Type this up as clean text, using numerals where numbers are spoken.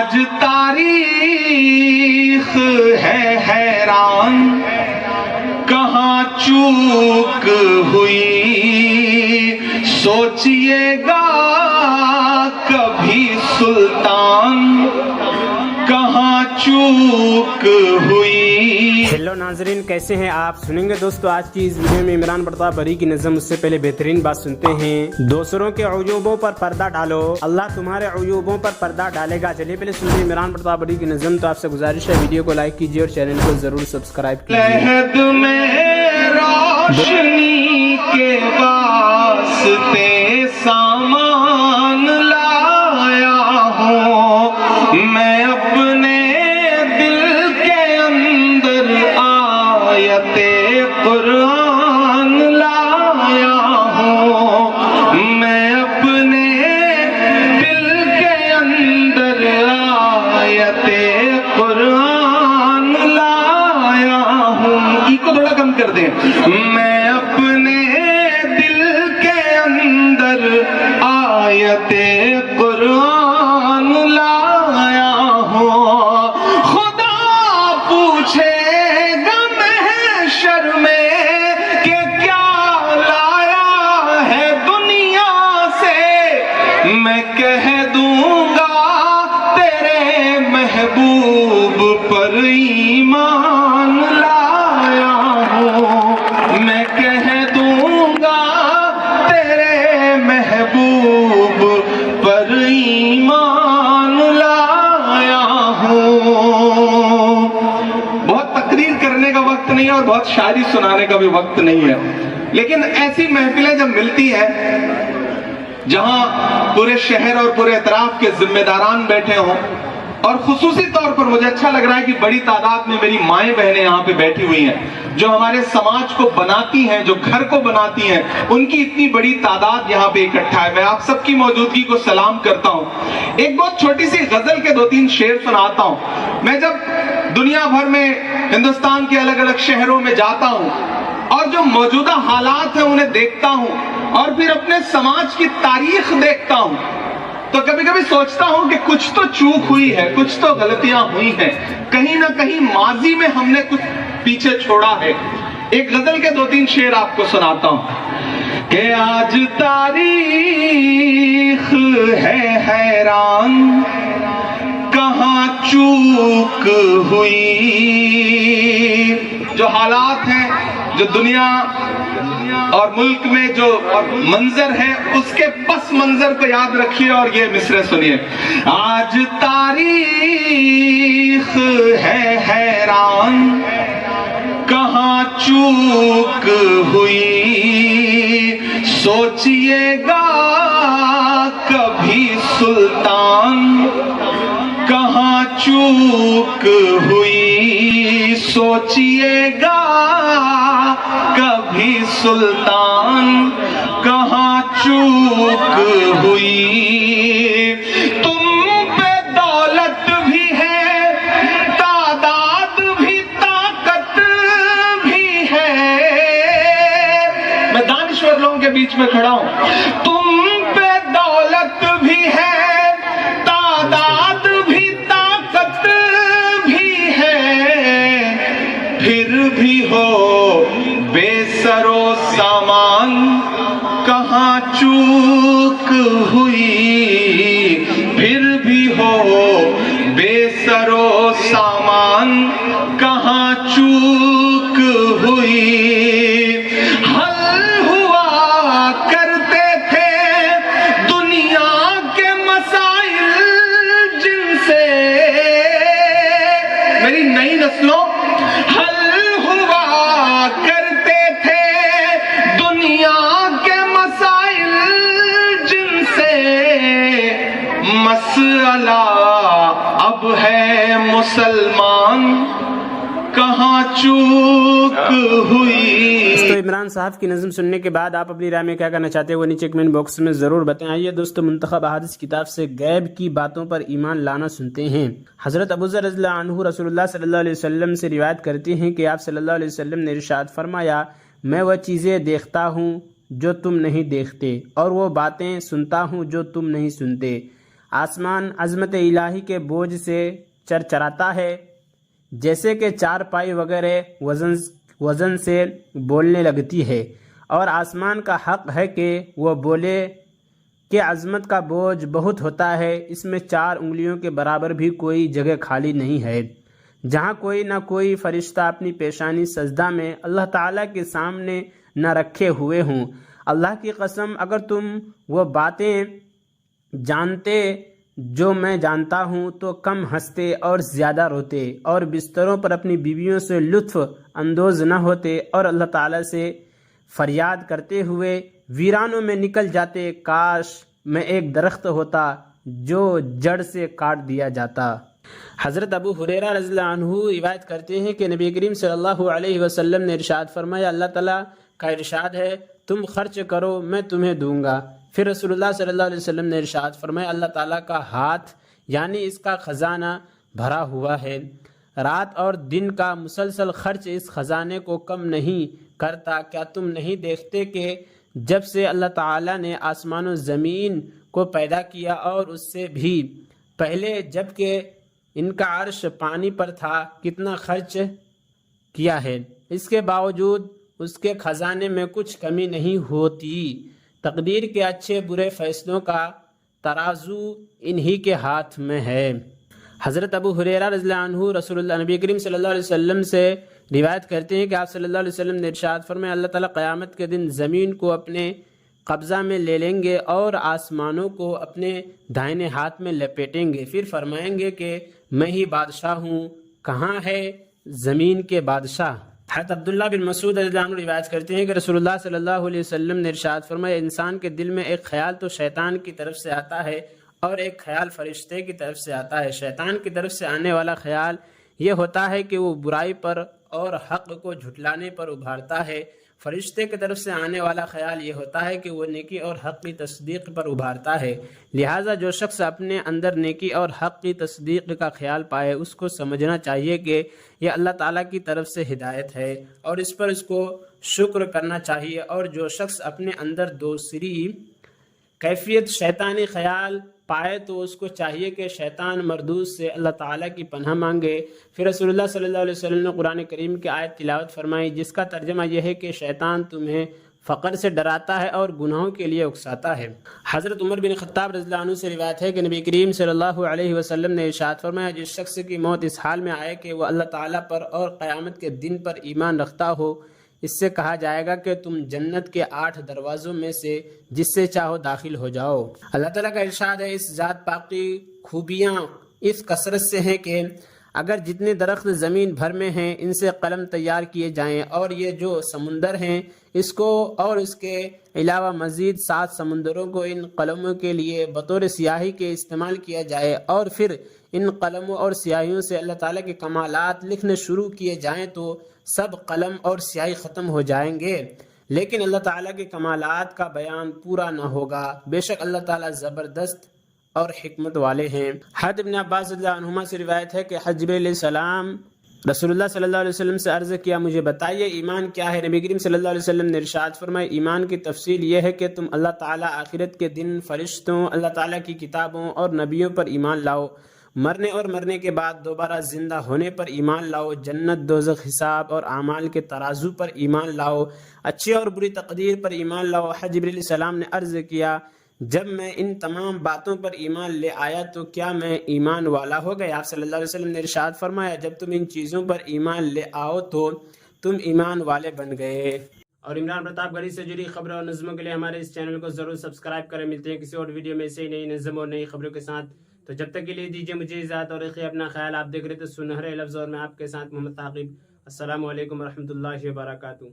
آج تاریخ ہے حیران کہاں چوک ہوئی سوچئے گا کبھی سلطان کہاں چوک ہوئی. ہیلو ناظرین، کیسے ہیں آپ؟ سنیں گے دوستو آج کی اس ویڈیو میں عمران پرتاپ بری کی نظم. اس سے پہلے بہترین بات سنتے ہیں. دوسروں کے عیوبوں پر پردہ ڈالو، اللہ تمہارے عیوبوں پر پردہ ڈالے گا. چلیے پہلے سنتے ہیں عمران پرتاپ بری کی نظم. تو آپ سے گزارش ہے ویڈیو کو لائک کیجیے اور چینل کو ضرور سبسکرائب کیجیے. لہد میں روشنی کے واسطے سامان لایا ہوں میں اپنے دل کے اندر آیت قرآن لایا ہوں میں اپنے دل کے اندر آیت قرآن لایا ہوں. کو تھوڑا کم کر دیں. میں اپنے دل کے اندر آیت قرآن لایا ہوں. خدا پوچھے گا محشر میں کہ کیا لایا ہے دنیا سے میں کہہ دوں گا تیرے محبوب پر ایمان لایا میں کہہ دوں گا تیرے محبوب پر ایمان لایا ہوں. بہت تقریر کرنے کا وقت نہیں ہے اور بہت شاعری سنانے کا بھی وقت نہیں ہے، لیکن ایسی محفلیں جب ملتی ہیں جہاں پورے شہر اور پورے اطراف کے ذمہ داران بیٹھے ہوں، اور خصوصی طور پر مجھے اچھا لگ رہا ہے کہ بڑی تعداد میں میری مائیں بہنیں یہاں پہ بیٹھی ہوئی ہیں جو ہمارے سماج کو بناتی ہیں، جو گھر کو بناتی ہیں، ان کی اتنی بڑی تعداد یہاں پہ اکٹھا ہے. میں آپ سب کی موجودگی کو سلام کرتا ہوں. ایک بہت چھوٹی سی غزل کے 2-3 شعر سناتا ہوں. میں جب دنیا بھر میں ہندوستان کے الگ الگ شہروں میں جاتا ہوں اور جو موجودہ حالات ہیں انہیں دیکھتا ہوں اور پھر اپنے سماج کی تاریخ دیکھتا ہوں تو کبھی کبھی سوچتا ہوں کہ کچھ تو چوک ہوئی ہے، کچھ تو غلطیاں ہوئی ہیں، کہیں نہ کہیں ماضی میں ہم نے کچھ پیچھے چھوڑا ہے. ایک غزل کے 2-3 شعر آپ کو سناتا ہوں کہ آج تاریخ ہے حیران کہاں چوک ہوئی. جو حالات ہیں، جو دنیا اور ملک میں جو منظر ہے، اس کے پس منظر کو یاد رکھیے اور یہ مصرع سنیے. آج تاریخ ہے حیران کہاں چوک ہوئی سوچئے گا کبھی سلطان کہاں چوک ہوئی سوچئے گا کبھی سلطان کہاں چوک ہوئی. تم پہ دولت بھی ہے، تعداد بھی، طاقت بھی ہے. میں دانشور لوگوں کے بیچ میں کھڑا ہوں. تم پہ دولت بھی ہے، تعداد بھی، طاقت بھی ہے، پھر بھی ہو بے سر و سامان کہاں چوک ہوئی. پھر بھی ہو بے سر و سامان کہاں چوک ہوئی. حل ہوا کرتے تھے دنیا کے مسائل جن سے میری نئی نسلوں حل ہوا کرتے تھے دنیا کے مسائل جن سے مسئلہ اب ہے مسلمان کہاں چوک ہوئی. تو عمران صاحب کی نظم سننے کے بعد آپ اپنی رائے میں کیا کہنا چاہتے ہیں وہ نیچے کمنٹ باکس میں ضرور بتائیں. آئیے دوستو منتخب احادیث کتاب سے غیب کی باتوں پر ایمان لانا سنتے ہیں. حضرت ابو ذر رضی اللہ عنہ رسول اللہ صلی اللہ علیہ وسلم سے روایت کرتے ہیں کہ آپ صلی اللہ علیہ وسلم نے ارشاد فرمایا، میں وہ چیزیں دیکھتا ہوں جو تم نہیں دیکھتے اور وہ باتیں سنتا ہوں جو تم نہیں سنتے. آسمان عظمت الہی کے بوجھ سے چرچراتا ہے، جیسے کہ چارپائی وغیرہ وزن سے بولنے لگتی ہے، اور آسمان کا حق ہے کہ وہ بولے کہ عظمت کا بوجھ بہت ہوتا ہے، اس میں 4 انگلیوں کے برابر بھی کوئی جگہ خالی نہیں ہے، جہاں کوئی نہ کوئی فرشتہ اپنی پیشانی سجدہ میں اللہ تعالیٰ کے سامنے نہ رکھے ہوئے ہوں۔ اللہ کی قسم اگر تم وہ باتیں جانتے جو میں جانتا ہوں تو کم ہنستے اور زیادہ روتے، اور بستروں پر اپنی بیویوں سے لطف اندوز نہ ہوتے، اور اللہ تعالیٰ سے فریاد کرتے ہوئے ویرانوں میں نکل جاتے، کاش میں ایک درخت ہوتا جو جڑ سے کاٹ دیا جاتا۔ حضرت ابو ہریرہ رضی اللہ عنہ روایت کرتے ہیں کہ نبی کریم صلی اللہ علیہ وسلم نے ارشاد فرمایا، اللہ تعالیٰ کا ارشاد ہے تم خرچ کرو میں تمہیں دوں گا۔ پھر رسول اللہ صلی اللہ علیہ وسلم نے ارشاد فرمایا، اللہ تعالیٰ کا ہاتھ یعنی اس کا خزانہ بھرا ہوا ہے، رات اور دن کا مسلسل خرچ اس خزانے کو کم نہیں کرتا۔ کیا تم نہیں دیکھتے کہ جب سے اللہ تعالیٰ نے آسمان و زمین کو پیدا کیا اور اس سے بھی پہلے جب کہ ان کا عرش پانی پر تھا کتنا خرچ کیا ہے، اس کے باوجود اس کے خزانے میں کچھ کمی نہیں ہوتی۔ تقدیر کے اچھے برے فیصلوں کا ترازو انہی کے ہاتھ میں ہے۔ حضرت ابو ہریرہ رضی اللہ عنہ رسول اللہ نبی کریم صلی اللہ علیہ وسلم سے روایت کرتے ہیں کہ آپ صلی اللہ علیہ وسلم نے ارشاد فرمایا، اللہ تعالیٰ قیامت کے دن زمین کو اپنے قبضہ میں لے لیں گے اور آسمانوں کو اپنے دائیں ہاتھ میں لپیٹیں گے، پھر فرمائیں گے کہ میں ہی بادشاہ ہوں، کہاں ہے زمین کے بادشاہ۔ حضرت عبداللہ بن مسعود رضی اللہ عنہ روایت کرتے ہیں کہ رسول اللہ صلی اللہ علیہ وسلم نے ارشاد فرمایا، انسان کے دل میں ایک خیال تو شیطان کی طرف سے آتا ہے اور ایک خیال فرشتے کی طرف سے آتا ہے۔ شیطان کی طرف سے آنے والا خیال یہ ہوتا ہے کہ وہ برائی پر اور حق کو جھٹلانے پر ابھارتا ہے، فرشتے کی طرف سے آنے والا خیال یہ ہوتا ہے کہ وہ نیکی اور حق کی تصدیق پر ابھارتا ہے۔ لہٰذا جو شخص اپنے اندر نیکی اور حق کی تصدیق کا خیال پائے اس کو سمجھنا چاہیے کہ یہ اللہ تعالیٰ کی طرف سے ہدایت ہے اور اس پر اس کو شکر کرنا چاہیے، اور جو شخص اپنے اندر دوسری کیفیت شیطانی خیال پائے تو اس کو چاہیے کہ شیطان مردود سے اللہ تعالیٰ کی پناہ مانگے۔ پھر رسول اللہ صلی اللہ علیہ وسلم نے قرآن کریم کی آیت تلاوت فرمائی جس کا ترجمہ یہ ہے کہ شیطان تمہیں فقر سے ڈراتا ہے اور گناہوں کے لیے اکساتا ہے۔ حضرت عمر بن خطاب رضی اللہ عنہ سے روایت ہے کہ نبی کریم صلی اللہ علیہ وسلم نے ارشاد فرمایا، جس شخص کی موت اس حال میں آئے کہ وہ اللہ تعالیٰ پر اور قیامت کے دن پر ایمان رکھتا ہو، اس سے کہا جائے گا کہ تم جنت کے 8 دروازوں میں سے جس سے چاہو داخل ہو جاؤ۔ اللہ تعالیٰ کا ارشاد ہے، اس ذات پاک کی خوبیاں اس کثرت سے ہیں کہ اگر جتنے درخت زمین بھر میں ہیں ان سے قلم تیار کیے جائیں، اور یہ جو سمندر ہیں اس کو اور اس کے علاوہ مزید 7 سمندروں کو ان قلموں کے لیے بطور سیاہی کے استعمال کیا جائے، اور پھر ان قلموں اور سیاہیوں سے اللہ تعالیٰ کے کمالات لکھنے شروع کیے جائیں تو سب قلم اور سیاہی ختم ہو جائیں گے، لیکن اللہ تعالیٰ کے کمالات کا بیان پورا نہ ہوگا۔ بے شک اللہ تعالیٰ زبردست اور حکمت والے ہیں۔ حضرت ابن عباس رضی اللہ عنہما سے روایت ہے کہ جبریل علیہ السلام رسول اللہ صلی اللہ علیہ وسلم سے عرض کیا، مجھے بتائیے ایمان کیا ہے؟ نبی کریم صلی اللہ علیہ وسلم نے ارشاد فرمایا، ایمان کی تفصیل یہ ہے کہ تم اللہ تعالیٰ، آخرت کے دن، فرشتوں، اللہ تعالیٰ کی کتابوں اور نبیوں پر ایمان لاؤ، مرنے اور مرنے کے بعد دوبارہ زندہ ہونے پر ایمان لاؤ، جنت، دوزخ، حساب اور اعمال کے ترازو پر ایمان لاؤ، اچھی اور بری تقدیر پر ایمان لاؤ۔ جبریل علیہ السلام نے عرض کیا، جب میں ان تمام باتوں پر ایمان لے آیا تو کیا میں ایمان والا ہو گیا؟ آپ صلی اللہ علیہ وسلم نے ارشاد فرمایا، جب تم ان چیزوں پر ایمان لے آؤ تو تم ایمان والے بن گئے۔ اور عمران پرتاپ گڑھی سے جڑی خبروں اور نظموں کے لیے ہمارے اس چینل کو ضرور سبسکرائب کریں۔ ملتے ہیں کسی اور ویڈیو میں ایسے ہی نئی نظم اور نئی خبروں کے ساتھ، تو جب تک کے لیے دیجیے مجھے اجازت اور رکھیے اپنا خیال۔ آپ دیکھ رہے تھے سنہرے لفظ اور میں آپ کے ساتھ محمد ثاقب۔ السلام علیکم ورحمۃ اللہ وبرکاتہ۔